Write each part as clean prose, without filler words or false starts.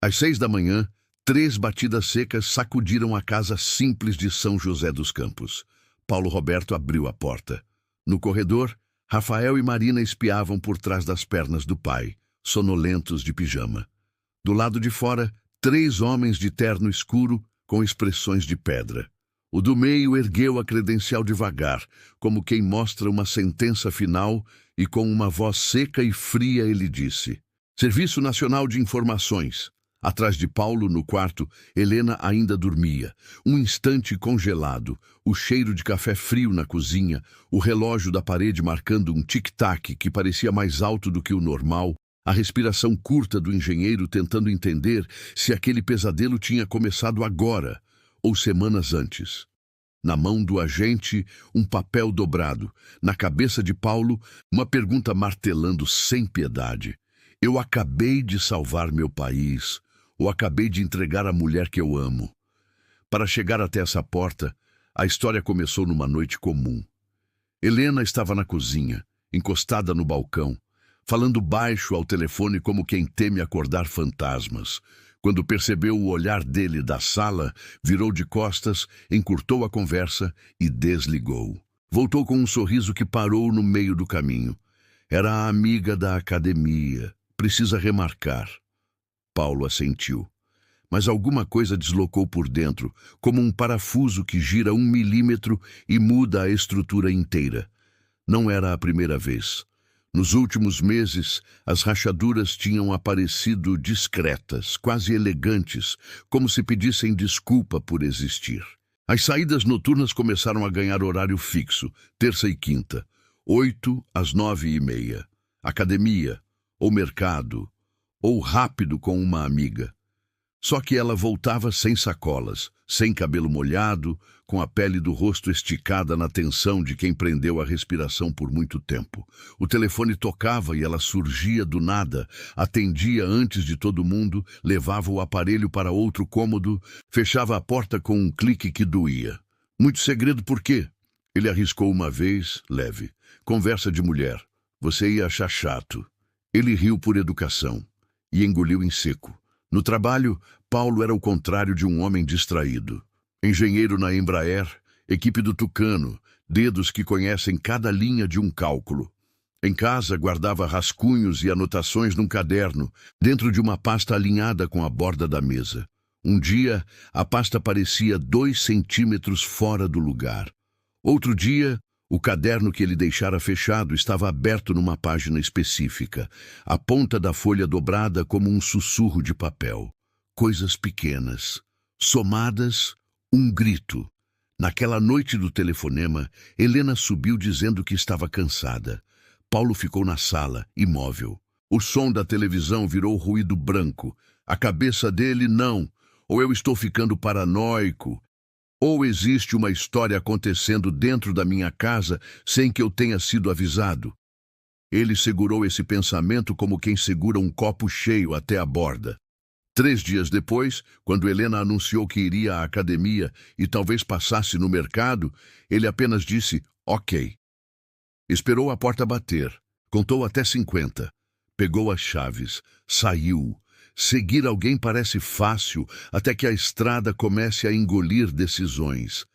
Às 6 da manhã, 3 batidas secas sacudiram a casa simples de São José dos Campos. Paulo Roberto abriu a porta. No corredor, Rafael e Marina espiavam por trás das pernas do pai, sonolentos de pijama. Do lado de fora, 3 homens de terno escuro com expressões de pedra. O do meio ergueu a credencial devagar, como quem mostra uma sentença final, e com uma voz seca e fria ele disse: Serviço Nacional de Informações. Atrás de Paulo, no quarto, Helena ainda dormia. Um instante congelado, o cheiro de café frio na cozinha, o relógio da parede marcando um tic-tac que parecia mais alto do que o normal, a respiração curta do engenheiro tentando entender se aquele pesadelo tinha começado agora ou semanas antes. Na mão do agente, um papel dobrado. Na cabeça de Paulo, uma pergunta martelando sem piedade. Eu acabei de salvar meu país, ou acabei de entregar a mulher que eu amo? Para chegar até essa porta, a história começou numa noite comum. Helena estava na cozinha, encostada no balcão, falando baixo ao telefone como quem teme acordar fantasmas. Quando percebeu o olhar dele da sala, virou de costas, encurtou a conversa e desligou. Voltou com um sorriso que parou no meio do caminho. Era a amiga da academia. Precisa remarcar. Paulo assentiu. Mas alguma coisa deslocou por dentro, como um parafuso que gira 1 milímetro e muda a estrutura inteira. Não era a primeira vez. Nos últimos meses, as rachaduras tinham aparecido discretas, quase elegantes, como se pedissem desculpa por existir. As saídas noturnas começaram a ganhar horário fixo, terça e quinta, 8 às 9h30. Academia, ou mercado, ou rápido com uma amiga. Só que ela voltava sem sacolas, sem cabelo molhado, com a pele do rosto esticada na tensão de quem prendeu a respiração por muito tempo. O telefone tocava e ela surgia do nada, atendia antes de todo mundo, levava o aparelho para outro cômodo, fechava a porta com um clique que doía. Muito segredo por quê? Ele arriscou uma vez, leve. Conversa de mulher. Você ia achar chato. Ele riu por educação e engoliu em seco. No trabalho, Paulo era o contrário de um homem distraído. Engenheiro na Embraer, equipe do Tucano, dedos que conhecem cada linha de um cálculo. Em casa, guardava rascunhos e anotações num caderno, dentro de uma pasta alinhada com a borda da mesa. Um dia, a pasta parecia 2 centímetros fora do lugar. Outro dia, o caderno que ele deixara fechado estava aberto numa página específica, a ponta da folha dobrada como um sussurro de papel. Coisas pequenas, somadas, um grito. Naquela noite do telefonema, Helena subiu dizendo que estava cansada. Paulo ficou na sala, imóvel. O som da televisão virou ruído branco. A cabeça dele, não. Ou eu estou ficando paranoico, ou existe uma história acontecendo dentro da minha casa sem que eu tenha sido avisado. Ele segurou esse pensamento como quem segura um copo cheio até a borda. 3 dias depois, quando Helena anunciou que iria à academia e talvez passasse no mercado, ele apenas disse, ok. Esperou a porta bater, contou até 50, pegou as chaves, saiu. Seguir alguém parece fácil até que a estrada comece a engolir decisões.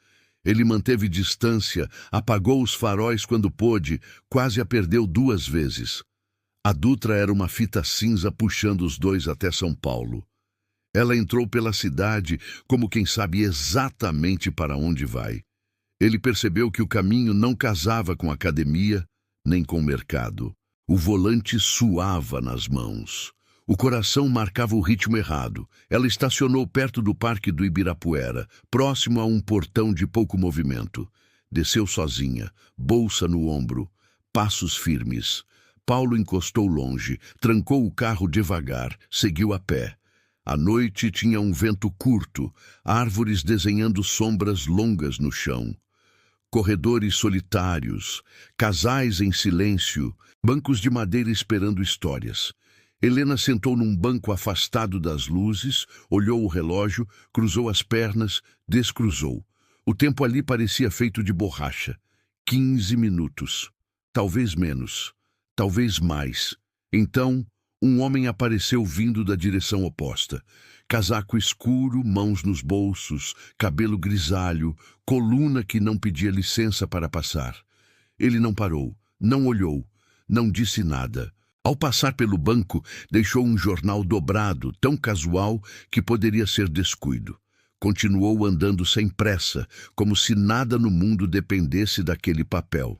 Ele manteve distância, apagou os faróis quando pôde, quase a perdeu 2 vezes. A Dutra era uma fita cinza puxando os dois até São Paulo. Ela entrou pela cidade como quem sabe exatamente para onde vai. Ele percebeu que o caminho não casava com a academia, nem com o mercado. O volante suava nas mãos. O coração marcava o ritmo errado. Ela estacionou perto do Parque do Ibirapuera, próximo a um portão de pouco movimento. Desceu sozinha, bolsa no ombro, passos firmes. Paulo encostou longe, trancou o carro devagar, seguiu a pé. A noite tinha um vento curto, árvores desenhando sombras longas no chão. Corredores solitários, casais em silêncio, bancos de madeira esperando histórias. Helena sentou num banco afastado das luzes, olhou o relógio, cruzou as pernas, descruzou. O tempo ali parecia feito de borracha. 15 minutos. Talvez menos. Talvez mais. Então, um homem apareceu vindo da direção oposta. Casaco escuro, mãos nos bolsos, cabelo grisalho, coluna que não pedia licença para passar. Ele não parou, não olhou, não disse nada. Ao passar pelo banco, deixou um jornal dobrado, tão casual que poderia ser descuido. Continuou andando sem pressa, como se nada no mundo dependesse daquele papel.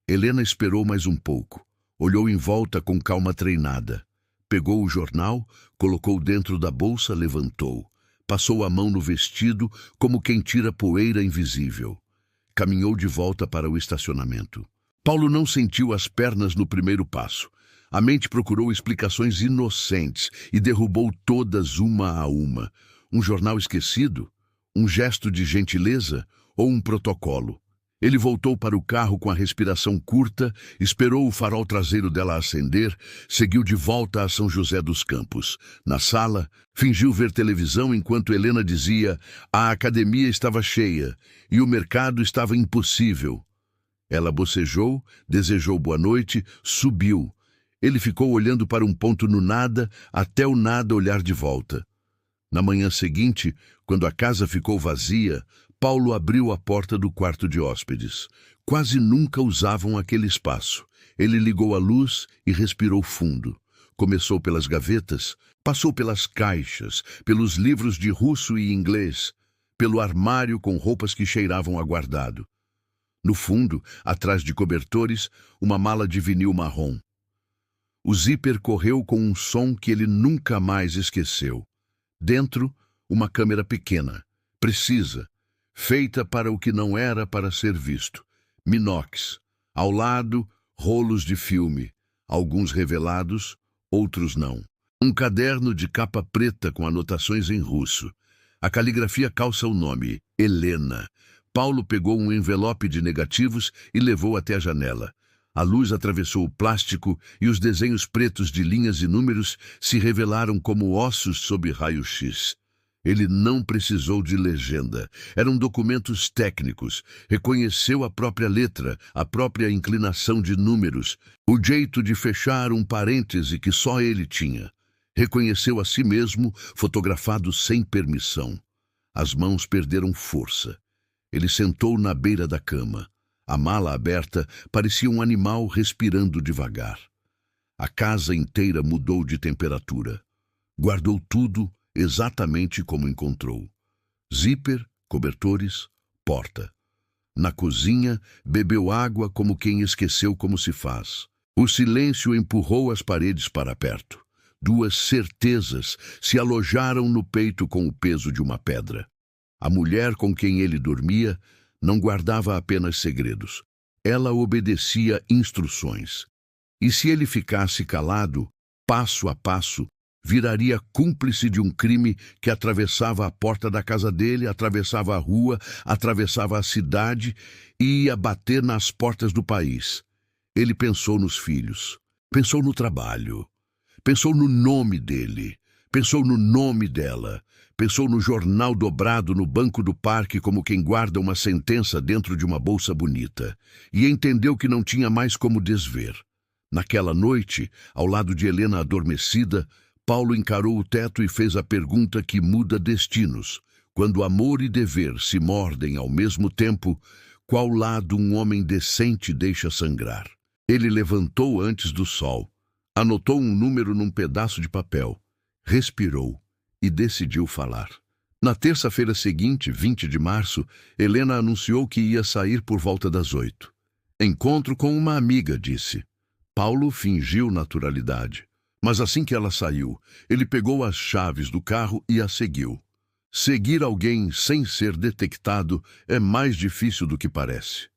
Helena esperou mais um pouco. Olhou em volta com calma treinada. Pegou o jornal, colocou dentro da bolsa, levantou. Passou a mão no vestido, como quem tira poeira invisível. Caminhou de volta para o estacionamento. Paulo não sentiu as pernas no primeiro passo. A mente procurou explicações inocentes e derrubou todas uma a uma. Um jornal esquecido? Um gesto de gentileza? Ou um protocolo? Ele voltou para o carro com a respiração curta, esperou o farol traseiro dela acender, seguiu de volta a São José dos Campos. Na sala, fingiu ver televisão enquanto Helena dizia: a academia estava cheia e o mercado estava impossível. Ela bocejou, desejou boa noite, subiu. Ele ficou olhando para um ponto no nada, até o nada olhar de volta. Na manhã seguinte, quando a casa ficou vazia, Paulo abriu a porta do quarto de hóspedes. Quase nunca usavam aquele espaço. Ele ligou a luz e respirou fundo. Começou pelas gavetas, passou pelas caixas, pelos livros de russo e inglês, pelo armário com roupas que cheiravam a guardado. No fundo, atrás de cobertores, uma mala de vinil marrom. O zíper correu com um som que ele nunca mais esqueceu. Dentro, uma câmera pequena, precisa, feita para o que não era para ser visto. Minox. Ao lado, rolos de filme, alguns revelados, outros não. Um caderno de capa preta com anotações em russo. A caligrafia calça o nome, Helena. Paulo pegou um envelope de negativos e levou até a janela. A luz atravessou o plástico e os desenhos pretos de linhas e números se revelaram como ossos sob raio-x. Ele não precisou de legenda. Eram documentos técnicos. Reconheceu a própria letra, a própria inclinação de números, o jeito de fechar um parêntese que só ele tinha. Reconheceu a si mesmo, fotografado sem permissão. As mãos perderam força. Ele sentou na beira da cama. A mala aberta parecia um animal respirando devagar. A casa inteira mudou de temperatura. Guardou tudo exatamente como encontrou. Zíper, cobertores, porta. Na cozinha, bebeu água como quem esqueceu como se faz. O silêncio empurrou as paredes para perto. Duas certezas se alojaram no peito com o peso de uma pedra. A mulher com quem ele dormia não guardava apenas segredos. Ela obedecia instruções. E se ele ficasse calado, passo a passo, viraria cúmplice de um crime que atravessava a porta da casa dele, atravessava a rua, atravessava a cidade e ia bater nas portas do país. Ele pensou nos filhos, pensou no trabalho, pensou no nome dele, pensou no nome dela, pensou no jornal dobrado no banco do parque como quem guarda uma sentença dentro de uma bolsa bonita, e entendeu que não tinha mais como desver. Naquela noite, ao lado de Helena adormecida, Paulo encarou o teto e fez a pergunta que muda destinos. Quando amor e dever se mordem ao mesmo tempo, qual lado um homem decente deixa sangrar? Ele levantou antes do sol, anotou um número num pedaço de papel, respirou e decidiu falar. Na terça-feira seguinte, 20 de março, Helena anunciou que ia sair por volta das 8. Encontro com uma amiga, disse. Paulo fingiu naturalidade. Mas assim que ela saiu, ele pegou as chaves do carro e a seguiu. Seguir alguém sem ser detectado é mais difícil do que parece.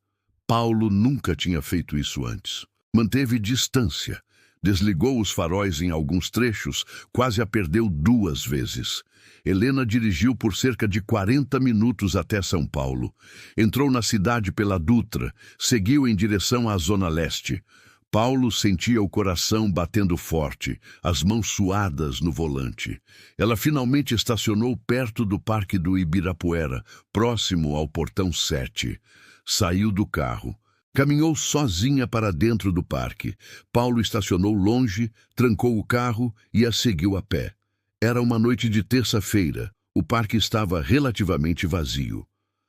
Paulo nunca tinha feito isso antes. Manteve distância. Desligou os faróis em alguns trechos, quase a perdeu 2 vezes. Helena dirigiu por cerca de 40 minutos até São Paulo. Entrou na cidade pela Dutra, seguiu em direção à Zona Leste. Paulo sentia o coração batendo forte, as mãos suadas no volante. Ela finalmente estacionou perto do Parque do Ibirapuera, próximo ao Portão 7. Saiu do carro. Caminhou sozinha para dentro do parque. Paulo estacionou longe, trancou o carro e a seguiu a pé. Era uma noite de terça-feira. O parque estava relativamente vazio.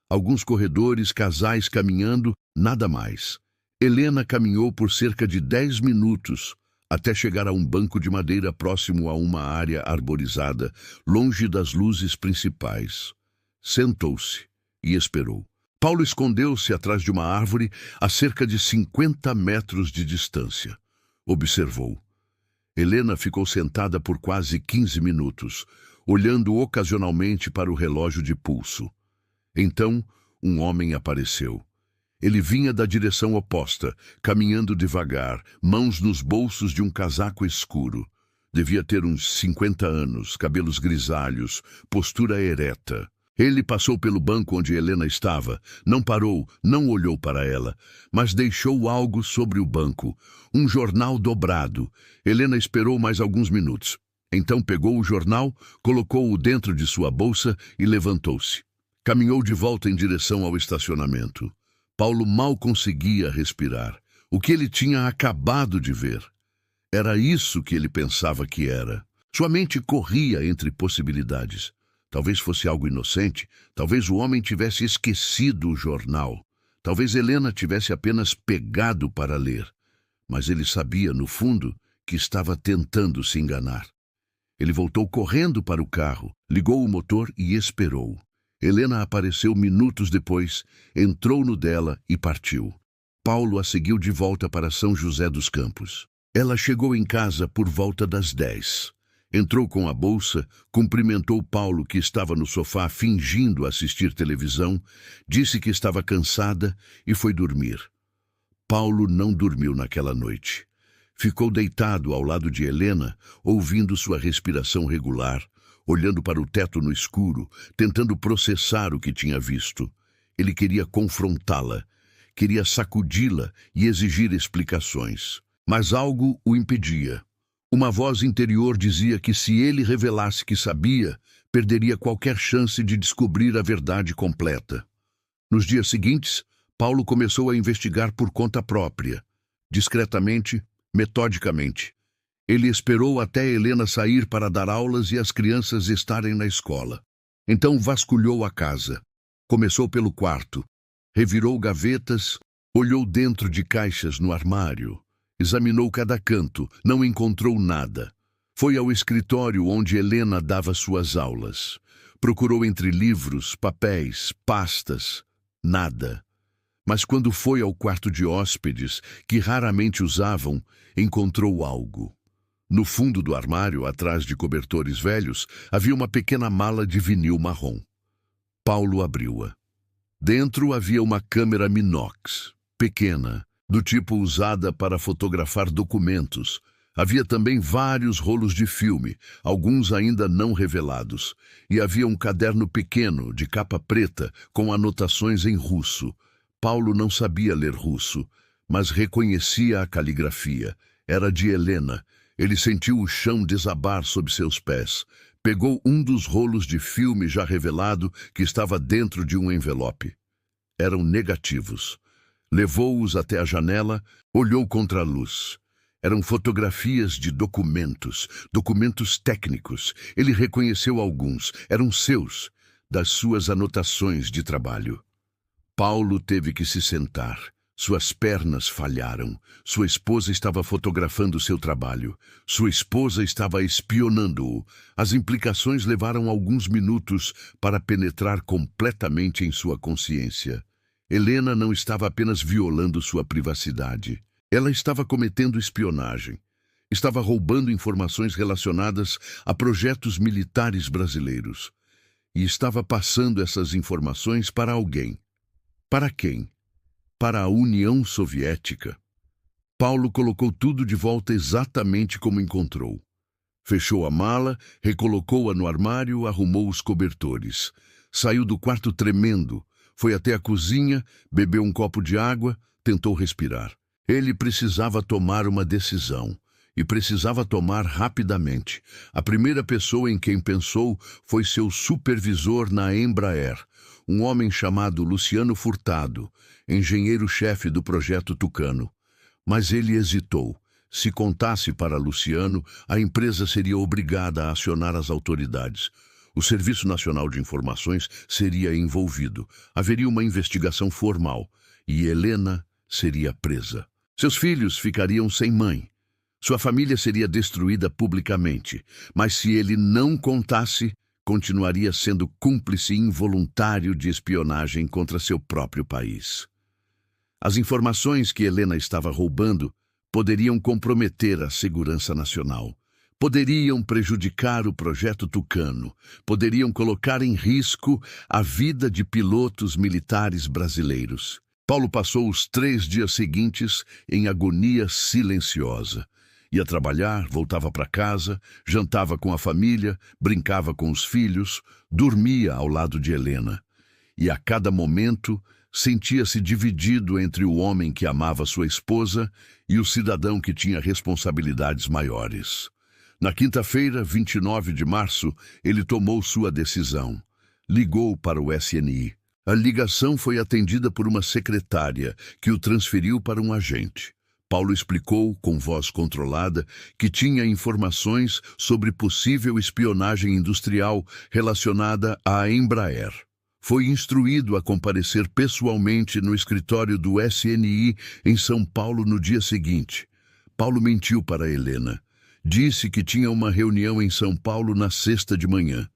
Alguns corredores, casais caminhando, nada mais. Helena caminhou por cerca de 10 minutos, até chegar a um banco de madeira próximo a uma área arborizada, longe das luzes principais. Sentou-se e esperou. Paulo escondeu-se atrás de uma árvore a cerca de 50 metros de distância. Observou. Helena ficou sentada por quase 15 minutos, olhando ocasionalmente para o relógio de pulso. Então, um homem apareceu. Ele vinha da direção oposta, caminhando devagar, mãos nos bolsos de um casaco escuro. Devia ter uns 50 anos, cabelos grisalhos, postura ereta. Ele passou pelo banco onde Helena estava, não parou, não olhou para ela, mas deixou algo sobre o banco, um jornal dobrado. Helena esperou mais alguns minutos. Então pegou o jornal, colocou-o dentro de sua bolsa e levantou-se. Caminhou de volta em direção ao estacionamento. Paulo mal conseguia respirar. O que ele tinha acabado de ver. Era isso que ele pensava que era. Sua mente corria entre possibilidades. Talvez fosse algo inocente, talvez o homem tivesse esquecido o jornal. Talvez Helena tivesse apenas pegado para ler. Mas ele sabia, no fundo, que estava tentando se enganar. Ele voltou correndo para o carro, ligou o motor e esperou. Helena apareceu minutos depois, entrou no dela e partiu. Paulo a seguiu de volta para São José dos Campos. Ela chegou em casa por volta das 10. Entrou com a bolsa, cumprimentou Paulo, que estava no sofá fingindo assistir televisão, disse que estava cansada e foi dormir. Paulo não dormiu naquela noite. Ficou deitado ao lado de Helena, ouvindo sua respiração regular, olhando para o teto no escuro, tentando processar o que tinha visto. Ele queria confrontá-la, queria sacudi-la e exigir explicações. Mas algo o impedia. Uma voz interior dizia que se ele revelasse que sabia, perderia qualquer chance de descobrir a verdade completa. Nos dias seguintes, Paulo começou a investigar por conta própria, discretamente, metodicamente. Ele esperou até Helena sair para dar aulas e as crianças estarem na escola. Então vasculhou a casa. Começou pelo quarto. Revirou gavetas, olhou dentro de caixas no armário. Examinou cada canto, não encontrou nada. Foi ao escritório onde Helena dava suas aulas. Procurou entre livros, papéis, pastas. Nada. Mas quando foi ao quarto de hóspedes, que raramente usavam, encontrou algo. No fundo do armário, atrás de cobertores velhos, havia uma pequena mala de vinil marrom. Paulo abriu-a. Dentro havia uma câmera Minox, pequena, do tipo usada para fotografar documentos. Havia também vários rolos de filme, alguns ainda não revelados, e havia um caderno pequeno, de capa preta, com anotações em russo. Paulo não sabia ler russo, mas reconhecia a caligrafia. Era de Helena. Ele sentiu o chão desabar sob seus pés. Pegou um dos rolos de filme já revelado que estava dentro de um envelope. Eram negativos. Levou-os até a janela, olhou contra a luz. Eram fotografias de documentos técnicos. Ele reconheceu alguns, eram seus, das suas anotações de trabalho. Paulo teve que se sentar. Suas pernas falharam. Sua esposa estava fotografando seu trabalho. Sua esposa estava espionando-o. As implicações levaram alguns minutos para penetrar completamente em sua consciência. Helena não estava apenas violando sua privacidade. Ela estava cometendo espionagem. Estava roubando informações relacionadas a projetos militares brasileiros. E estava passando essas informações para alguém. Para quem? Para a União Soviética. Paulo colocou tudo de volta exatamente como encontrou. Fechou a mala, recolocou-a no armário, arrumou os cobertores. Saiu do quarto tremendo. Foi até a cozinha, bebeu um copo de água, tentou respirar. Ele precisava tomar uma decisão. e precisava tomar rapidamente. A primeira pessoa em quem pensou foi seu supervisor na Embraer, um homem chamado Luciano Furtado, engenheiro-chefe do projeto Tucano. Mas ele hesitou. Se contasse para Luciano, a empresa seria obrigada a acionar as autoridades. O Serviço Nacional de Informações seria envolvido. Haveria uma investigação formal e Helena seria presa. Seus filhos ficariam sem mãe. Sua família seria destruída publicamente, mas se ele não contasse, continuaria sendo cúmplice involuntário de espionagem contra seu próprio país. As informações que Helena estava roubando poderiam comprometer a segurança nacional, poderiam prejudicar o projeto Tucano, poderiam colocar em risco a vida de pilotos militares brasileiros. Paulo passou os 3 dias seguintes em agonia silenciosa. Ia trabalhar, voltava para casa, jantava com a família, brincava com os filhos, dormia ao lado de Helena. E a cada momento sentia-se dividido entre o homem que amava sua esposa e o cidadão que tinha responsabilidades maiores. Na quinta-feira, 29 de março, ele tomou sua decisão. Ligou para o SNI. A ligação foi atendida por uma secretária, que o transferiu para um agente. Paulo explicou, com voz controlada, que tinha informações sobre possível espionagem industrial relacionada à Embraer. Foi instruído a comparecer pessoalmente no escritório do SNI em São Paulo no dia seguinte. Paulo mentiu para Helena. Disse que tinha uma reunião em São Paulo na sexta de manhã.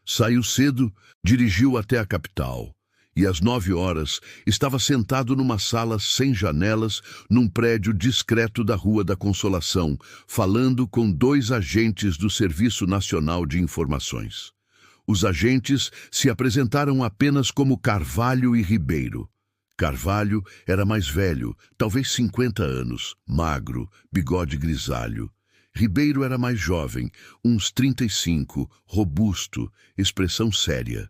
Saiu cedo, dirigiu até a capital. E às 9 horas estava sentado numa sala sem janelas, num prédio discreto da Rua da Consolação, falando com 2 agentes do Serviço Nacional de Informações. Os agentes se apresentaram apenas como Carvalho e Ribeiro. Carvalho era mais velho, talvez 50 anos, magro, bigode grisalho. Ribeiro era mais jovem, uns 35, robusto, expressão séria.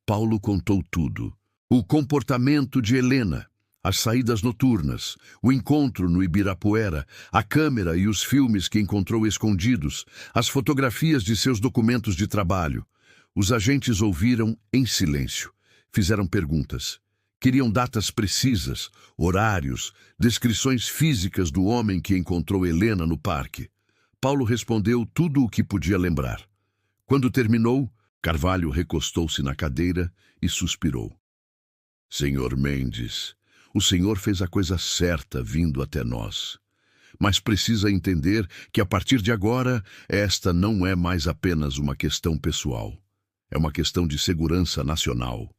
Paulo contou tudo. O comportamento de Helena, as saídas noturnas, o encontro no Ibirapuera, a câmera e os filmes que encontrou escondidos, as fotografias de seus documentos de trabalho. Os agentes ouviram em silêncio. Fizeram perguntas. Queriam datas precisas, horários, descrições físicas do homem que encontrou Helena no parque. Paulo respondeu tudo o que podia lembrar. Quando terminou, Carvalho recostou-se na cadeira e suspirou. Senhor Mendes, o senhor fez a coisa certa vindo até nós. Mas precisa entender que a partir de agora, esta não é mais apenas uma questão pessoal. É uma questão de segurança nacional.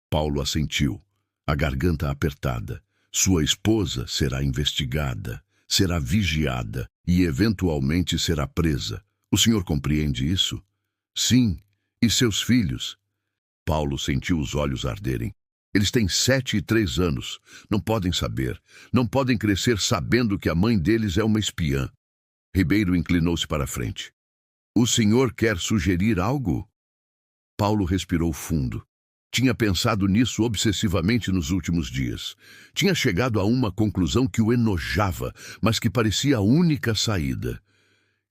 Paulo assentiu, a garganta apertada. Sua esposa será investigada, será vigiada e eventualmente será presa. O senhor compreende isso? Sim. E seus filhos? Paulo sentiu os olhos arderem. Eles têm 7 e 3 anos. Não podem saber. Não podem crescer sabendo que a mãe deles é uma espiã. Ribeiro inclinou-se para a frente. O senhor quer sugerir algo? Paulo respirou fundo. Tinha pensado nisso obsessivamente nos últimos dias. Tinha chegado a uma conclusão que o enojava, mas que parecia a única saída.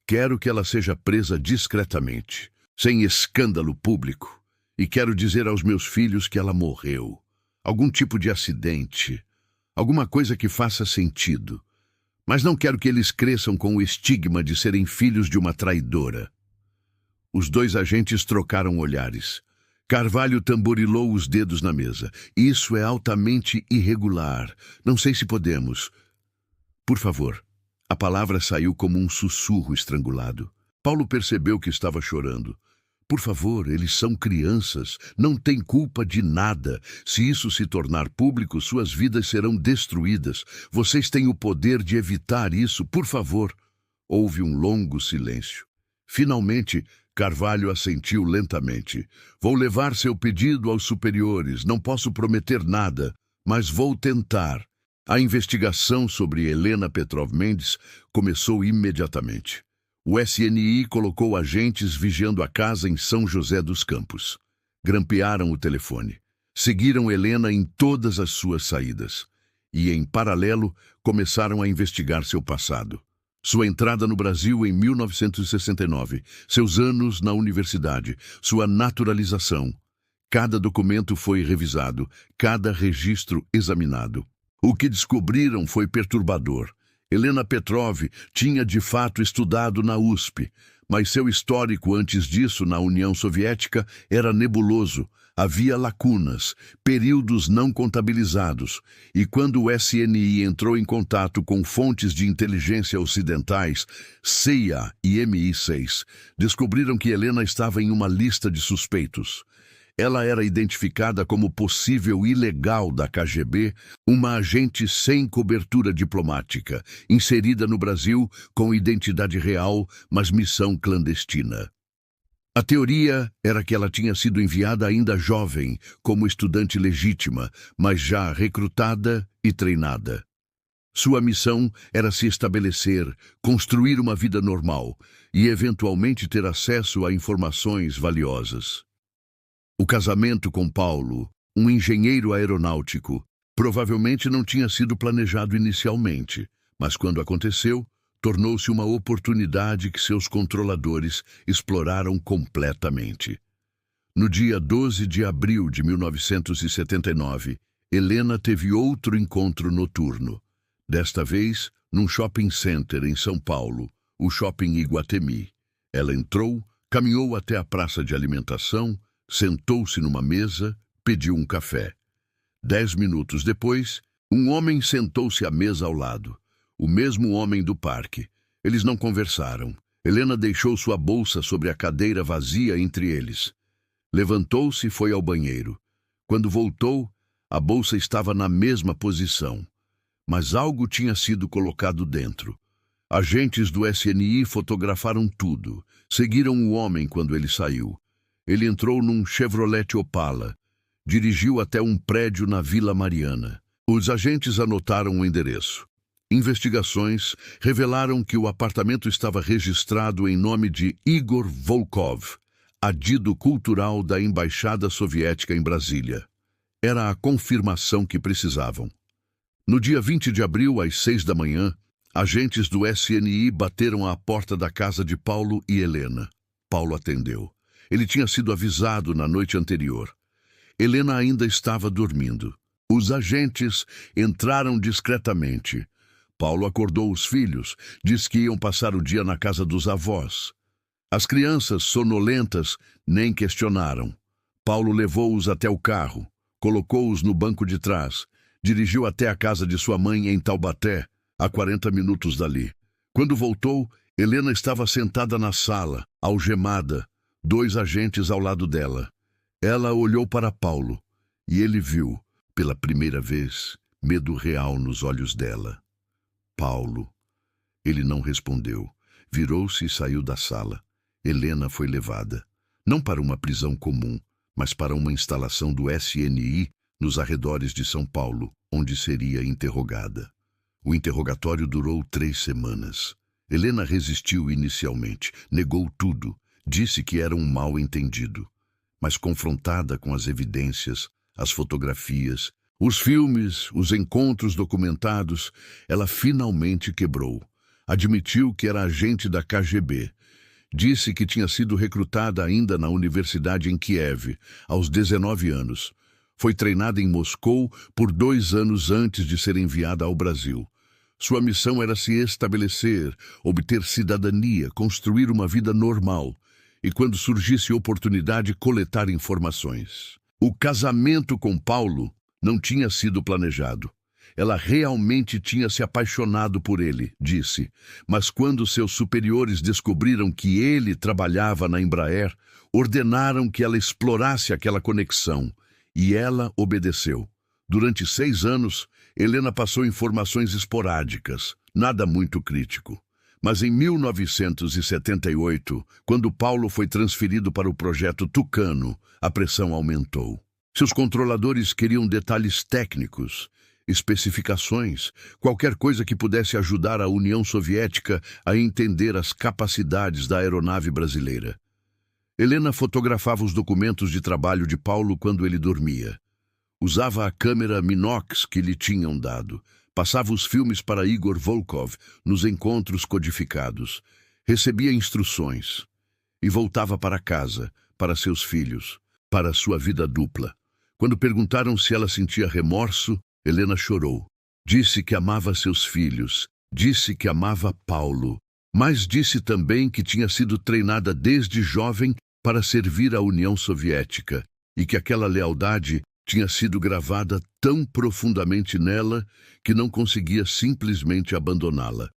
Quero que ela seja presa discretamente, sem escândalo público. E quero dizer aos meus filhos que ela morreu. Algum tipo de acidente. Alguma coisa que faça sentido. Mas não quero que eles cresçam com o estigma de serem filhos de uma traidora. Os 2 agentes trocaram olhares. Carvalho tamborilou os dedos na mesa. Isso é altamente irregular. Não sei se podemos. Por favor. A palavra saiu como um sussurro estrangulado. Paulo percebeu que estava chorando. Por favor, eles são crianças, não têm culpa de nada. Se isso se tornar público, suas vidas serão destruídas. Vocês têm o poder de evitar isso, por favor. Houve um longo silêncio. Finalmente, Carvalho assentiu lentamente. Vou levar seu pedido aos superiores. Não posso prometer nada, mas vou tentar. A investigação sobre Helena Petrov Mendes começou imediatamente. O SNI colocou agentes vigiando a casa em São José dos Campos. Grampearam o telefone. Seguiram Helena em todas as suas saídas. E, em paralelo, começaram a investigar seu passado. Sua entrada no Brasil em 1969, seus anos na universidade, sua naturalização. Cada documento foi revisado, cada registro examinado. O que descobriram foi perturbador. Helena Petrov tinha de fato estudado na USP, mas seu histórico antes disso na União Soviética era nebuloso. Havia lacunas, períodos não contabilizados, e quando o SNI entrou em contato com fontes de inteligência ocidentais, CIA e MI6, descobriram que Helena estava em uma lista de suspeitos. Ela era identificada como possível ilegal da KGB, uma agente sem cobertura diplomática, inserida no Brasil com identidade real, mas missão clandestina. A teoria era que ela tinha sido enviada ainda jovem, como estudante legítima, mas já recrutada e treinada. Sua missão era se estabelecer, construir uma vida normal e, eventualmente, ter acesso a informações valiosas. O casamento com Paulo, um engenheiro aeronáutico, provavelmente não tinha sido planejado inicialmente, mas quando aconteceu, tornou-se uma oportunidade que seus controladores exploraram completamente. No dia 12 de abril de 1979, Helena teve outro encontro noturno, desta vez num shopping center em São Paulo, o Shopping Iguatemi. Ela entrou, caminhou até a praça de alimentação, sentou-se numa mesa, pediu um café. 10 minutos depois, um homem sentou-se à mesa ao lado. O mesmo homem do parque. Eles não conversaram. Helena deixou sua bolsa sobre a cadeira vazia entre eles. Levantou-se e foi ao banheiro. Quando voltou, a bolsa estava na mesma posição. Mas algo tinha sido colocado dentro. Agentes do SNI fotografaram tudo. Seguiram o homem quando ele saiu. Ele entrou num Chevrolet Opala. Dirigiu até um prédio na Vila Mariana. Os agentes anotaram o endereço. Investigações revelaram que o apartamento estava registrado em nome de Igor Volkov, adido cultural da Embaixada Soviética em Brasília. Era a confirmação que precisavam. No dia 20 de abril, às 6 da manhã, agentes do SNI bateram à porta da casa de Paulo e Helena. Paulo atendeu. Ele tinha sido avisado na noite anterior. Helena ainda estava dormindo. Os agentes entraram discretamente. Paulo acordou os filhos, disse que iam passar o dia na casa dos avós. As crianças, sonolentas, nem questionaram. Paulo levou-os até o carro, colocou-os no banco de trás, dirigiu até a casa de sua mãe em Taubaté, a 40 minutos dali. Quando voltou, Helena estava sentada na sala, algemada, 2 agentes ao lado dela. Ela olhou para Paulo, e ele viu, pela primeira vez, medo real nos olhos dela. Paulo. Ele não respondeu. Virou-se e saiu da sala. Helena foi levada, não para uma prisão comum, mas para uma instalação do SNI nos arredores de São Paulo, onde seria interrogada. O interrogatório durou 3 semanas. Helena resistiu inicialmente, negou tudo, disse que era um mal-entendido. Mas confrontada com as evidências, as fotografias, os filmes, os encontros documentados, ela finalmente quebrou. Admitiu que era agente da KGB. Disse que tinha sido recrutada ainda na universidade em Kiev, aos 19 anos. Foi treinada em Moscou por 2 anos antes de ser enviada ao Brasil. Sua missão era se estabelecer, obter cidadania, construir uma vida normal e, quando surgisse oportunidade, coletar informações. O casamento com Paulo não tinha sido planejado. Ela realmente tinha se apaixonado por ele, disse, mas quando seus superiores descobriram que ele trabalhava na Embraer, ordenaram que ela explorasse aquela conexão, e ela obedeceu. Durante 6 anos, Helena passou informações esporádicas, nada muito crítico. Mas em 1978, quando Paulo foi transferido para o projeto Tucano, a pressão aumentou. Seus controladores queriam detalhes técnicos, especificações, qualquer coisa que pudesse ajudar a União Soviética a entender as capacidades da aeronave brasileira. Helena fotografava os documentos de trabalho de Paulo quando ele dormia. Usava a câmera Minox que lhe tinham dado, Passava os filmes para Igor Volkov nos encontros codificados. Recebia instruções e voltava para casa, para seus filhos, para sua vida dupla. Quando perguntaram se ela sentia remorso, Helena chorou. Disse que amava seus filhos, disse que amava Paulo, mas disse também que tinha sido treinada desde jovem para servir à União Soviética e que aquela lealdade tinha sido gravada tão profundamente nela que não conseguia simplesmente abandoná-la.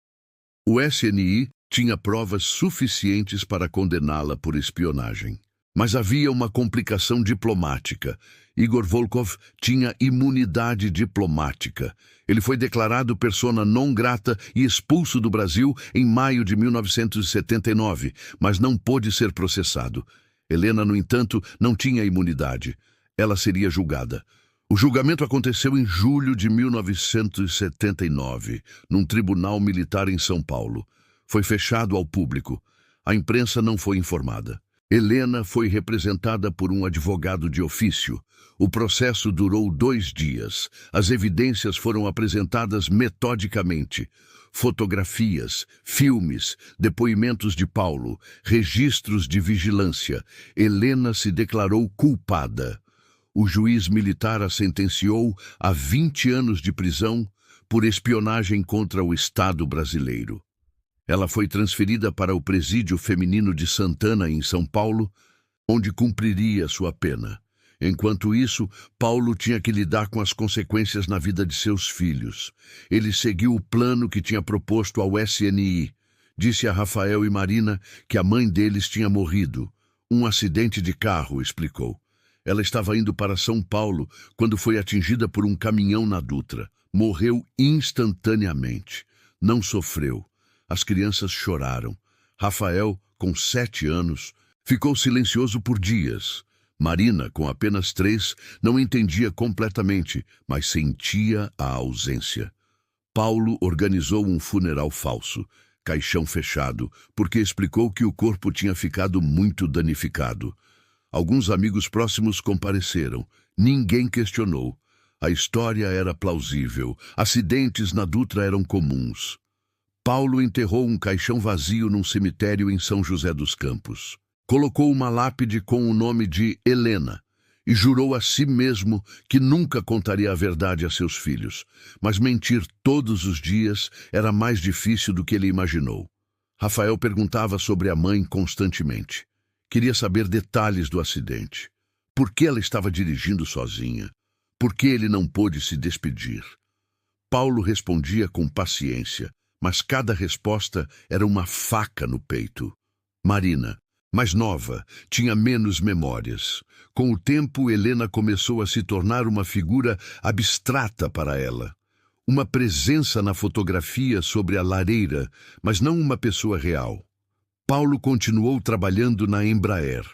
O SNI tinha provas suficientes para condená-la por espionagem. Mas havia uma complicação diplomática. Igor Volkov tinha imunidade diplomática. Ele foi declarado persona non grata e expulso do Brasil em maio de 1979, mas não pôde ser processado. Helena, no entanto, não tinha imunidade. Ela seria julgada. O julgamento aconteceu em julho de 1979, num tribunal militar em São Paulo. Foi fechado ao público. A imprensa não foi informada. Helena foi representada por um advogado de ofício. O processo durou 2 dias. As evidências foram apresentadas metodicamente. Fotografias, filmes, depoimentos de Paulo, registros de vigilância. Helena se declarou culpada. O juiz militar a sentenciou a 20 anos de prisão por espionagem contra o Estado brasileiro. Ela foi transferida para o Presídio Feminino de Santana, em São Paulo, onde cumpriria sua pena. Enquanto isso, Paulo tinha que lidar com as consequências na vida de seus filhos. Ele seguiu o plano que tinha proposto ao SNI. Disse a Rafael e Marina que a mãe deles tinha morrido. Um acidente de carro, explicou. Ela estava indo para São Paulo quando foi atingida por um caminhão na Dutra. Morreu instantaneamente. Não sofreu. As crianças choraram. Rafael, com 7 anos, ficou silencioso por dias. Marina, com apenas 3, não entendia completamente, mas sentia a ausência. Paulo organizou um funeral falso, caixão fechado, porque explicou que o corpo tinha ficado muito danificado. Alguns amigos próximos compareceram. Ninguém questionou. A história era plausível. Acidentes na Dutra eram comuns. Paulo enterrou um caixão vazio num cemitério em São José dos Campos. Colocou uma lápide com o nome de Helena e jurou a si mesmo que nunca contaria a verdade a seus filhos. Mas mentir todos os dias era mais difícil do que ele imaginou. Rafael perguntava sobre a mãe constantemente. Queria saber detalhes do acidente. Por que ela estava dirigindo sozinha? Por que ele não pôde se despedir? Paulo respondia com paciência, mas cada resposta era uma faca no peito. Marina, mais nova, tinha menos memórias. Com o tempo, Helena começou a se tornar uma figura abstrata para ela. Uma presença na fotografia sobre a lareira, mas não uma pessoa real. Paulo continuou trabalhando na Embraer,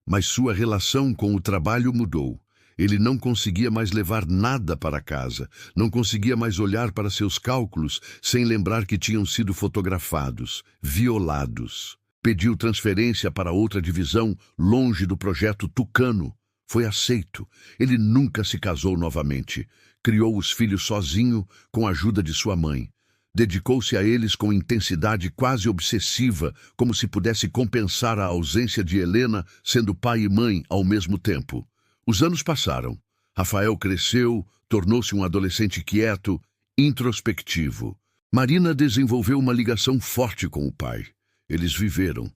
mas sua relação com o trabalho mudou. Ele não conseguia mais levar nada para casa, não conseguia mais olhar para seus cálculos sem lembrar que tinham sido fotografados, violados. Pediu transferência para outra divisão, longe do projeto Tucano. Foi aceito. Ele nunca se casou novamente. Criou os filhos sozinho, com a ajuda de sua mãe. Dedicou-se a eles com intensidade quase obsessiva, como se pudesse compensar a ausência de Helena, sendo pai e mãe ao mesmo tempo. Os anos passaram. Rafael cresceu, tornou-se um adolescente quieto, introspectivo. Marina desenvolveu uma ligação forte com o pai. Eles viveram,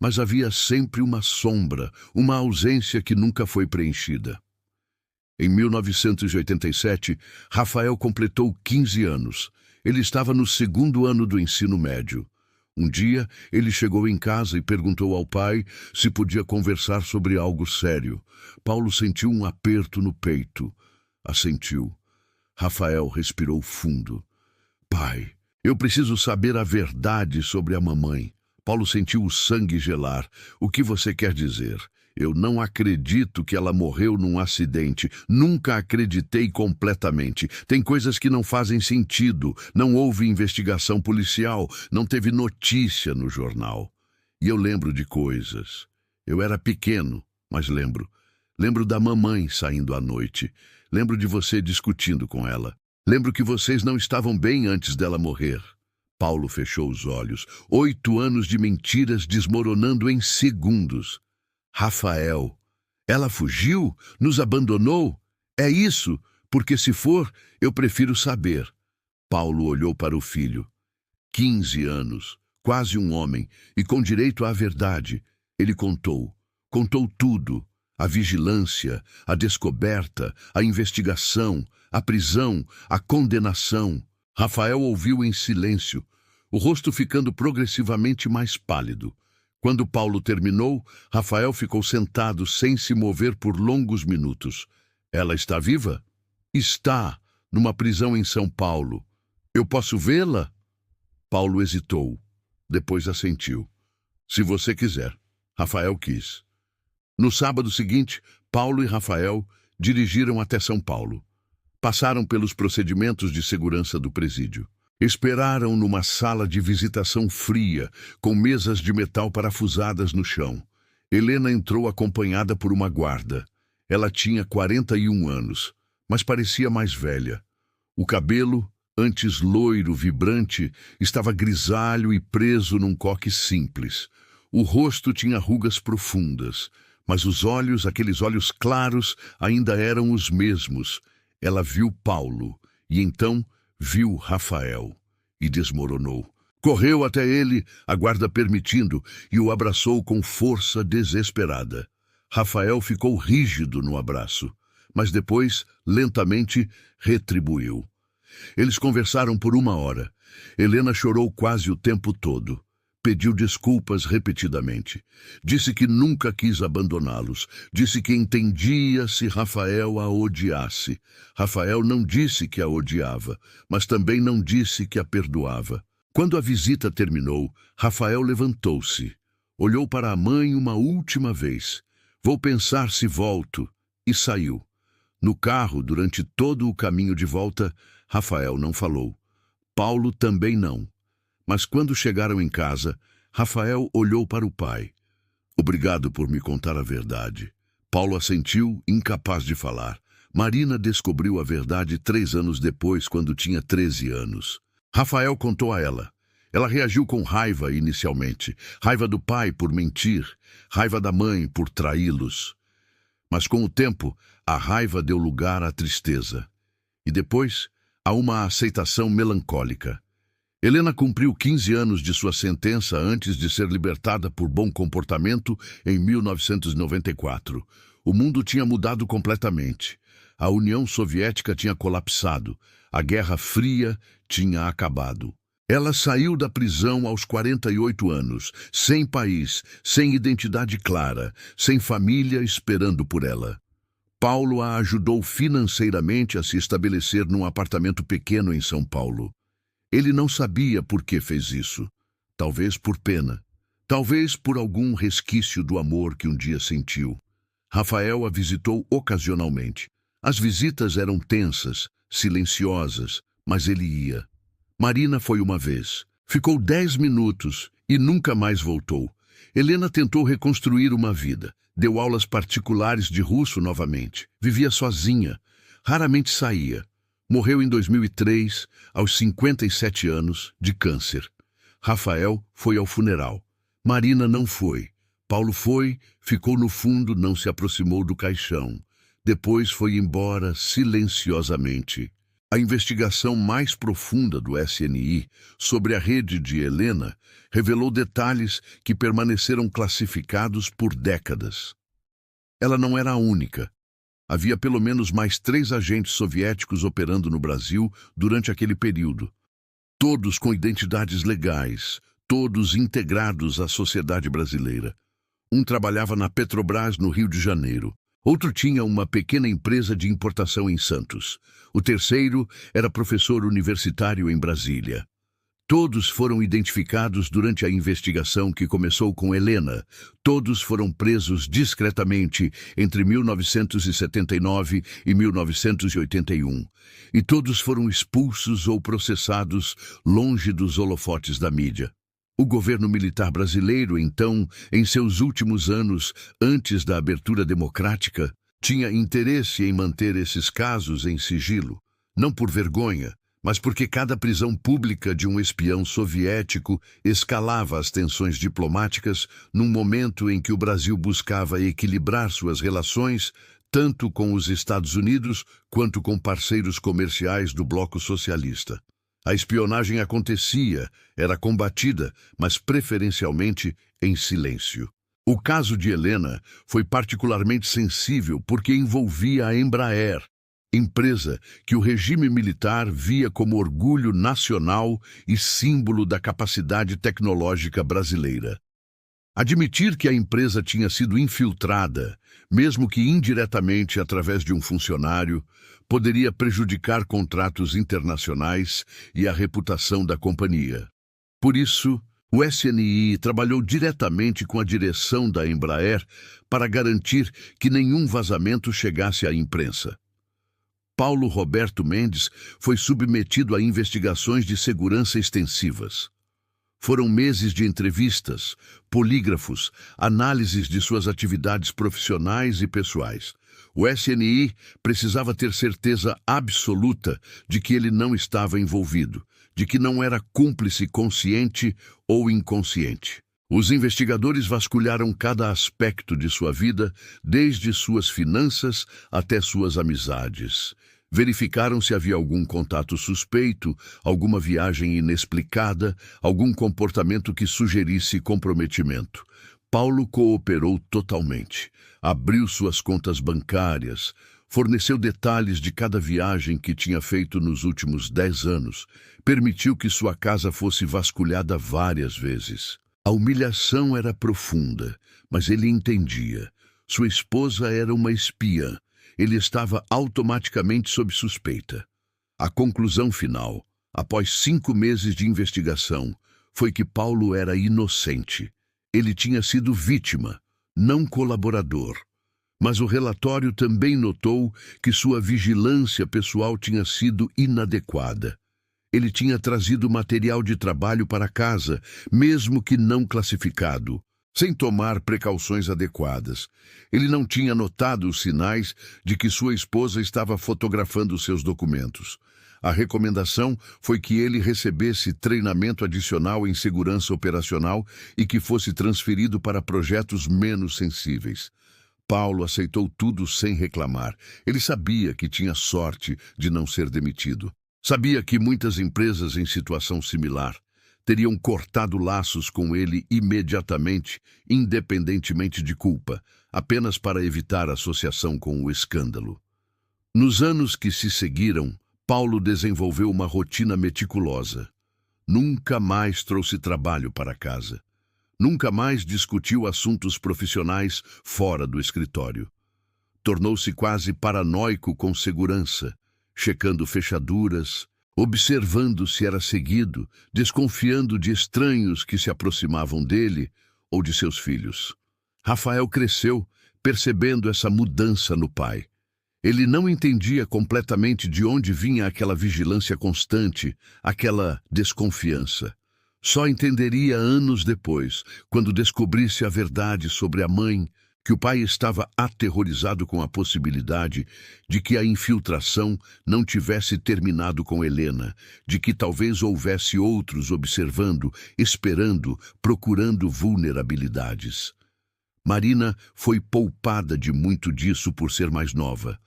mas havia sempre uma sombra, uma ausência que nunca foi preenchida. Em 1987, Rafael completou 15 anos. Ele estava no 2º ano do ensino médio. Um dia, ele chegou em casa e perguntou ao pai se podia conversar sobre algo sério. Paulo sentiu um aperto no peito. Assentiu. Rafael respirou fundo. Pai, eu preciso saber a verdade sobre a mamãe. Paulo sentiu o sangue gelar. O que você quer dizer? Eu não acredito que ela morreu num acidente. Nunca acreditei completamente. Tem coisas que não fazem sentido. Não houve investigação policial. Não teve notícia no jornal. E eu lembro de coisas. Eu era pequeno, mas lembro. Lembro da mamãe saindo à noite. Lembro de você discutindo com ela. Lembro que vocês não estavam bem antes dela morrer. Paulo fechou os olhos. 8 anos de mentiras desmoronando em segundos. Rafael, ela fugiu? Nos abandonou? É isso? Porque se for, eu prefiro saber. Paulo olhou para o filho. 15 anos, quase um homem, e com direito à verdade. Ele contou. Contou tudo. A vigilância, a descoberta, a investigação, a prisão, a condenação. Rafael ouviu em silêncio, o rosto ficando progressivamente mais pálido. Quando Paulo terminou, Rafael ficou sentado sem se mover por longos minutos. Ela está viva? Está, numa prisão em São Paulo. Eu posso vê-la? Paulo hesitou. Depois assentiu. Se você quiser. Rafael quis. No sábado seguinte, Paulo e Rafael dirigiram até São Paulo. Passaram pelos procedimentos de segurança do presídio. Esperaram numa sala de visitação fria, com mesas de metal parafusadas no chão. Helena entrou acompanhada por uma guarda. Ela tinha 41 anos, mas parecia mais velha. O cabelo, antes loiro, vibrante, estava grisalho e preso num coque simples. O rosto tinha rugas profundas, mas os olhos, aqueles olhos claros, ainda eram os mesmos. Ela viu Paulo e então viu Rafael e desmoronou. Correu até ele, a guarda permitindo, e o abraçou com força desesperada. Rafael ficou rígido no abraço, mas depois, lentamente, retribuiu. Eles conversaram por 1 hora. Helena chorou quase o tempo todo. Pediu desculpas repetidamente. Disse que nunca quis abandoná-los. Disse que entendia se Rafael a odiasse. Rafael não disse que a odiava, mas também não disse que a perdoava. Quando a visita terminou, Rafael levantou-se. Olhou para a mãe uma última vez. Vou pensar se volto. E saiu. No carro, durante todo o caminho de volta, Rafael não falou. Paulo também não. Mas quando chegaram em casa, Rafael olhou para o pai. Obrigado por me contar a verdade. Paulo assentiu, incapaz de falar. Marina descobriu a verdade 3 anos depois, quando tinha 13 anos. Rafael contou a ela. Ela reagiu com raiva inicialmente. Raiva do pai por mentir. Raiva da mãe por traí-los. Mas com o tempo, a raiva deu lugar à tristeza. E depois, a uma aceitação melancólica. Helena cumpriu 15 anos de sua sentença antes de ser libertada por bom comportamento em 1994. O mundo tinha mudado completamente. A União Soviética tinha colapsado. A Guerra Fria tinha acabado. Ela saiu da prisão aos 48 anos, sem país, sem identidade clara, sem família esperando por ela. Paulo a ajudou financeiramente a se estabelecer num apartamento pequeno em São Paulo. Ele não sabia por que fez isso. Talvez por pena. Talvez por algum resquício do amor que um dia sentiu. Rafael a visitou ocasionalmente. As visitas eram tensas, silenciosas, mas ele ia. Marina foi uma vez. Ficou 10 minutos e nunca mais voltou. Helena tentou reconstruir uma vida. Deu aulas particulares de russo novamente. Vivia sozinha. Raramente saía. Morreu em 2003, aos 57 anos, de câncer. Rafael foi ao funeral. Marina não foi. Paulo foi, ficou no fundo, não se aproximou do caixão. Depois foi embora silenciosamente. A investigação mais profunda do SNI sobre a rede de Helena revelou detalhes que permaneceram classificados por décadas. Ela não era a única. Havia pelo menos mais 3 agentes soviéticos operando no Brasil durante aquele período. Todos com identidades legais, todos integrados à sociedade brasileira. Um trabalhava na Petrobras, no Rio de Janeiro. Outro tinha uma pequena empresa de importação em Santos. O terceiro era professor universitário em Brasília. Todos foram identificados durante a investigação que começou com Helena. Todos foram presos discretamente entre 1979 e 1981. E todos foram expulsos ou processados longe dos holofotes da mídia. O governo militar brasileiro, então, em seus últimos anos, antes da abertura democrática, tinha interesse em manter esses casos em sigilo. Não por vergonha, mas porque cada prisão pública de um espião soviético escalava as tensões diplomáticas num momento em que o Brasil buscava equilibrar suas relações tanto com os Estados Unidos quanto com parceiros comerciais do bloco socialista. A espionagem acontecia, era combatida, mas preferencialmente em silêncio. O caso de Helena foi particularmente sensível porque envolvia a Embraer, empresa que o regime militar via como orgulho nacional e símbolo da capacidade tecnológica brasileira. Admitir que a empresa tinha sido infiltrada, mesmo que indiretamente através de um funcionário, poderia prejudicar contratos internacionais e a reputação da companhia. Por isso, o SNI trabalhou diretamente com a direção da Embraer para garantir que nenhum vazamento chegasse à imprensa. Paulo Roberto Mendes foi submetido a investigações de segurança extensivas. Foram meses de entrevistas, polígrafos, análises de suas atividades profissionais e pessoais. O SNI precisava ter certeza absoluta de que ele não estava envolvido, de que não era cúmplice consciente ou inconsciente. Os investigadores vasculharam cada aspecto de sua vida, desde suas finanças até suas amizades. Verificaram se havia algum contato suspeito, alguma viagem inexplicada, algum comportamento que sugerisse comprometimento. Paulo cooperou totalmente. Abriu suas contas bancárias, forneceu detalhes de cada viagem que tinha feito nos últimos 10 anos, permitiu que sua casa fosse vasculhada várias vezes. A humilhação era profunda, mas ele entendia. Sua esposa era uma espiã. Ele estava automaticamente sob suspeita. A conclusão final, após 5 meses de investigação, foi que Paulo era inocente. Ele tinha sido vítima, não colaborador. Mas o relatório também notou que sua vigilância pessoal tinha sido inadequada. Ele tinha trazido material de trabalho para casa, mesmo que não classificado, sem tomar precauções adequadas. Ele não tinha notado os sinais de que sua esposa estava fotografando seus documentos. A recomendação foi que ele recebesse treinamento adicional em segurança operacional e que fosse transferido para projetos menos sensíveis. Paulo aceitou tudo sem reclamar. Ele sabia que tinha sorte de não ser demitido. Sabia que muitas empresas em situação similar teriam cortado laços com ele imediatamente, independentemente de culpa, apenas para evitar associação com o escândalo. Nos anos que se seguiram, Paulo desenvolveu uma rotina meticulosa. Nunca mais trouxe trabalho para casa. Nunca mais discutiu assuntos profissionais fora do escritório. Tornou-se quase paranoico com segurança, checando fechaduras, observando se era seguido, desconfiando de estranhos que se aproximavam dele ou de seus filhos. Rafael cresceu, percebendo essa mudança no pai. Ele não entendia completamente de onde vinha aquela vigilância constante, aquela desconfiança. Só entenderia anos depois, quando descobrisse a verdade sobre a mãe, que o pai estava aterrorizado com a possibilidade de que a infiltração não tivesse terminado com Helena, de que talvez houvesse outros observando, esperando, procurando vulnerabilidades. Marina foi poupada de muito disso por ser mais nova.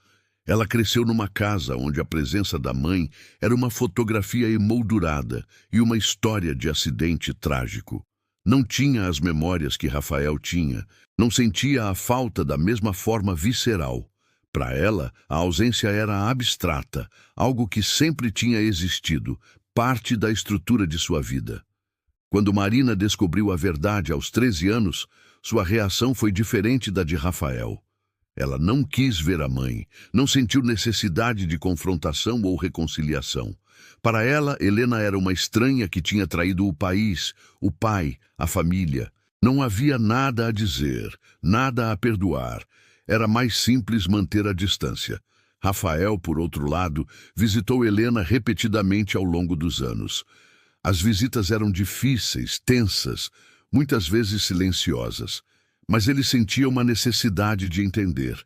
Ela cresceu numa casa onde a presença da mãe era uma fotografia emoldurada e uma história de acidente trágico. Não tinha as memórias que Rafael tinha, não sentia a falta da mesma forma visceral. Para ela, a ausência era abstrata, algo que sempre tinha existido, parte da estrutura de sua vida. Quando Marina descobriu a verdade aos 13 anos, sua reação foi diferente da de Rafael. Ela não quis ver a mãe, não sentiu necessidade de confrontação ou reconciliação. Para ela, Helena era uma estranha que tinha traído o país, o pai, a família. Não havia nada a dizer, nada a perdoar. Era mais simples manter a distância. Rafael, por outro lado, visitou Helena repetidamente ao longo dos anos. As visitas eram difíceis, tensas, muitas vezes silenciosas. Mas ele sentia uma necessidade de entender,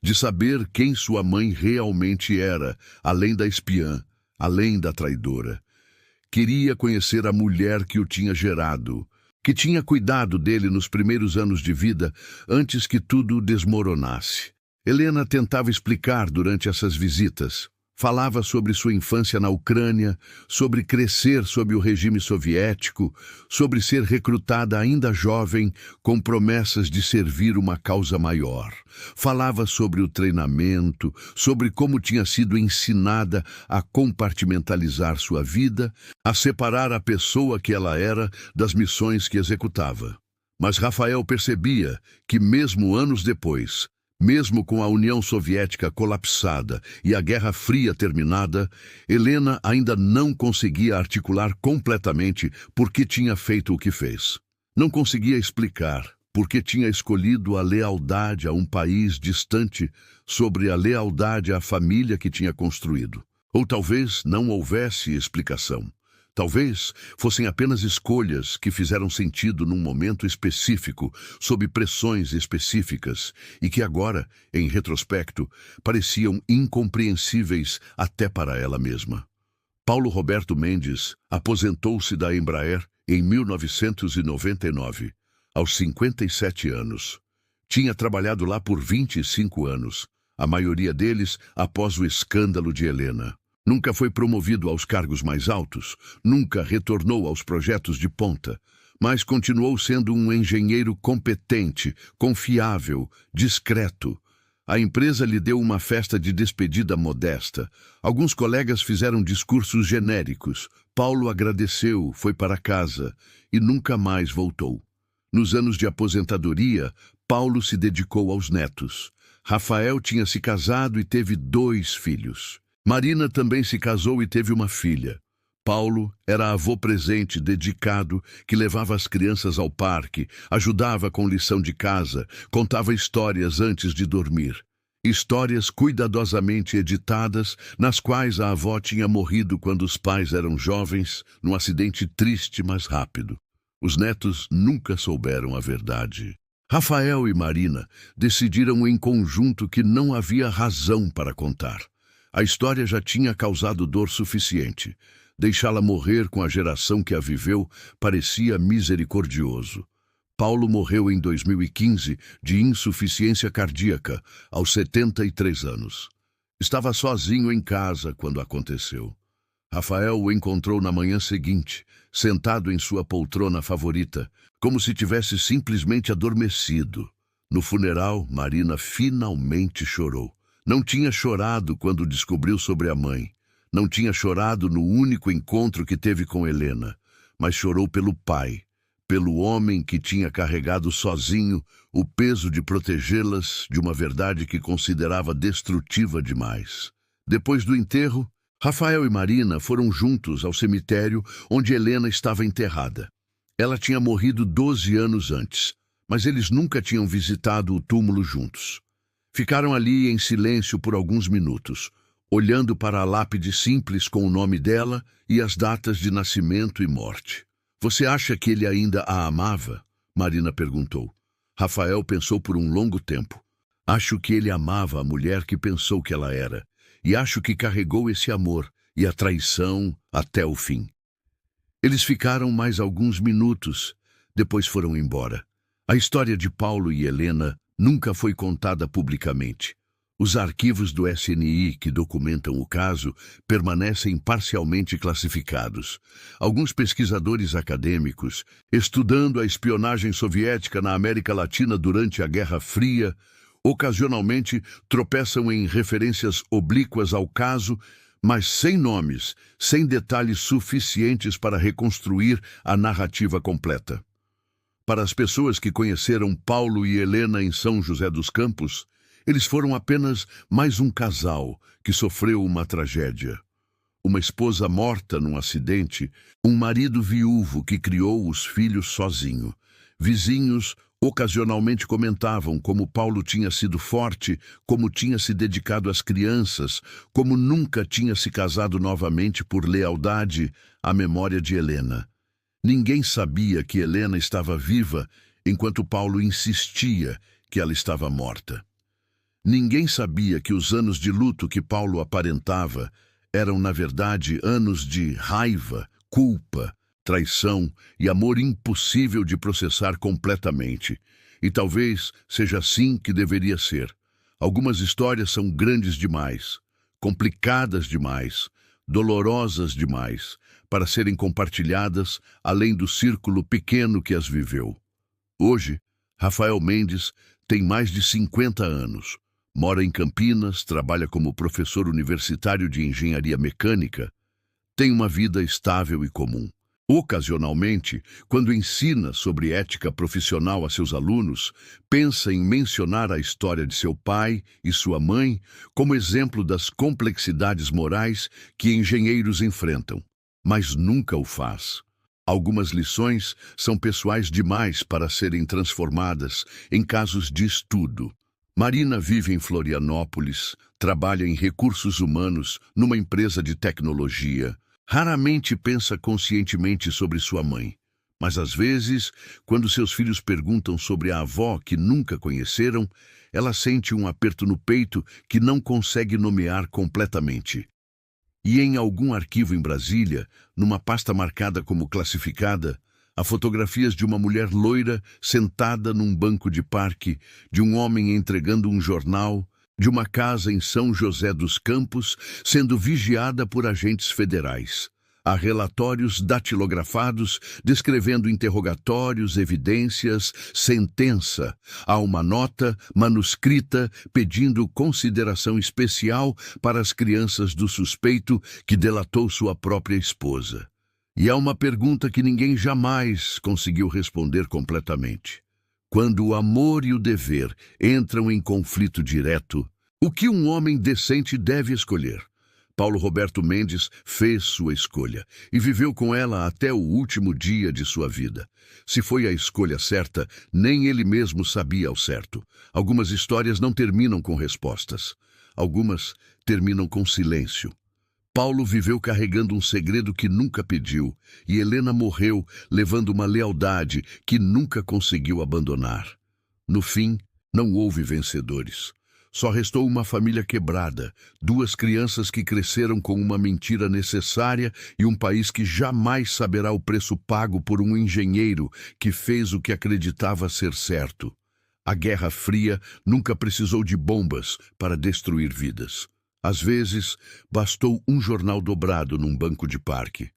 de saber quem sua mãe realmente era, além da espiã, além da traidora. Queria conhecer a mulher que o tinha gerado, que tinha cuidado dele nos primeiros anos de vida, antes que tudo desmoronasse. Helena tentava explicar durante essas visitas. Falava sobre sua infância na Ucrânia, sobre crescer sob o regime soviético, sobre ser recrutada ainda jovem com promessas de servir uma causa maior. Falava sobre o treinamento, sobre como tinha sido ensinada a compartimentalizar sua vida, a separar a pessoa que ela era das missões que executava. Mas Rafael percebia que, mesmo anos depois, mesmo com a União Soviética colapsada e a Guerra Fria terminada, Helena ainda não conseguia articular completamente por que tinha feito o que fez. Não conseguia explicar por que tinha escolhido a lealdade a um país distante sobre a lealdade à família que tinha construído. Ou talvez não houvesse explicação. Talvez fossem apenas escolhas que fizeram sentido num momento específico, sob pressões específicas, e que agora, em retrospecto, pareciam incompreensíveis até para ela mesma. Paulo Roberto Mendes aposentou-se da Embraer em 1999, aos 57 anos. Tinha trabalhado lá por 25 anos, a maioria deles após o escândalo de Helena. Nunca foi promovido aos cargos mais altos, nunca retornou aos projetos de ponta, mas continuou sendo um engenheiro competente, confiável, discreto. A empresa lhe deu uma festa de despedida modesta. Alguns colegas fizeram discursos genéricos. Paulo agradeceu, foi para casa e nunca mais voltou. Nos anos de aposentadoria, Paulo se dedicou aos netos. Rafael tinha se casado e teve 2 filhos. Marina também se casou e teve uma filha. Paulo era avô presente, dedicado, que levava as crianças ao parque, ajudava com lição de casa, contava histórias antes de dormir. Histórias cuidadosamente editadas, nas quais a avó tinha morrido quando os pais eram jovens, num acidente triste, mas rápido. Os netos nunca souberam a verdade. Rafael e Marina decidiram em conjunto que não havia razão para contar. A história já tinha causado dor suficiente. Deixá-la morrer com a geração que a viveu parecia misericordioso. Paulo morreu em 2015 de insuficiência cardíaca, aos 73 anos. Estava sozinho em casa quando aconteceu. Rafael o encontrou na manhã seguinte, sentado em sua poltrona favorita, como se tivesse simplesmente adormecido. No funeral, Marina finalmente chorou. Não tinha chorado quando descobriu sobre a mãe. Não tinha chorado no único encontro que teve com Helena, mas chorou pelo pai, pelo homem que tinha carregado sozinho o peso de protegê-las de uma verdade que considerava destrutiva demais. Depois do enterro, Rafael e Marina foram juntos ao cemitério onde Helena estava enterrada. Ela tinha morrido 12 anos antes, mas eles nunca tinham visitado o túmulo juntos. Ficaram ali em silêncio por alguns minutos, olhando para a lápide simples com o nome dela e as datas de nascimento e morte. "Você acha que ele ainda a amava?" Marina perguntou. Rafael pensou por um longo tempo. "Acho que ele amava a mulher que pensou que ela era, e acho que carregou esse amor e a traição até o fim." Eles ficaram mais alguns minutos, depois foram embora. A história de Paulo e Helena nunca foi contada publicamente. Os arquivos do SNI que documentam o caso permanecem parcialmente classificados. Alguns pesquisadores acadêmicos, estudando a espionagem soviética na América Latina durante a Guerra Fria, ocasionalmente tropeçam em referências oblíquas ao caso, mas sem nomes, sem detalhes suficientes para reconstruir a narrativa completa. Para as pessoas que conheceram Paulo e Helena em São José dos Campos, eles foram apenas mais um casal que sofreu uma tragédia. Uma esposa morta num acidente, um marido viúvo que criou os filhos sozinho. Vizinhos ocasionalmente comentavam como Paulo tinha sido forte, como tinha se dedicado às crianças, como nunca tinha se casado novamente por lealdade à memória de Helena. Ninguém sabia que Helena estava viva, enquanto Paulo insistia que ela estava morta. Ninguém sabia que os anos de luto que Paulo aparentava eram, na verdade, anos de raiva, culpa, traição e amor impossível de processar completamente. E talvez seja assim que deveria ser. Algumas histórias são grandes demais, complicadas demais, dolorosas demais, para serem compartilhadas além do círculo pequeno que as viveu. Hoje, Rafael Mendes tem mais de 50 anos. Mora em Campinas, trabalha como professor universitário de engenharia mecânica, tem uma vida estável e comum. Ocasionalmente, quando ensina sobre ética profissional a seus alunos, pensa em mencionar a história de seu pai e sua mãe como exemplo das complexidades morais que engenheiros enfrentam, mas nunca o faz. Algumas lições são pessoais demais para serem transformadas em casos de estudo. Marina vive em Florianópolis, trabalha em recursos humanos numa empresa de tecnologia. Raramente pensa conscientemente sobre sua mãe, mas às vezes, quando seus filhos perguntam sobre a avó que nunca conheceram, ela sente um aperto no peito que não consegue nomear completamente. E em algum arquivo em Brasília, numa pasta marcada como classificada, há fotografias de uma mulher loira sentada num banco de parque, de um homem entregando um jornal, de uma casa em São José dos Campos sendo vigiada por agentes federais. Há relatórios datilografados descrevendo interrogatórios, evidências, sentença. Há uma nota manuscrita pedindo consideração especial para as crianças do suspeito que delatou sua própria esposa. E há uma pergunta que ninguém jamais conseguiu responder completamente. Quando o amor e o dever entram em conflito direto, o que um homem decente deve escolher? Paulo Roberto Mendes fez sua escolha e viveu com ela até o último dia de sua vida. Se foi a escolha certa, nem ele mesmo sabia ao certo. Algumas histórias não terminam com respostas. Algumas terminam com silêncio. Paulo viveu carregando um segredo que nunca pediu, e Helena morreu levando uma lealdade que nunca conseguiu abandonar. No fim, não houve vencedores. Só restou uma família quebrada, duas crianças que cresceram com uma mentira necessária e um país que jamais saberá o preço pago por um engenheiro que fez o que acreditava ser certo. A Guerra Fria nunca precisou de bombas para destruir vidas. Às vezes, bastou um jornal dobrado num banco de parque.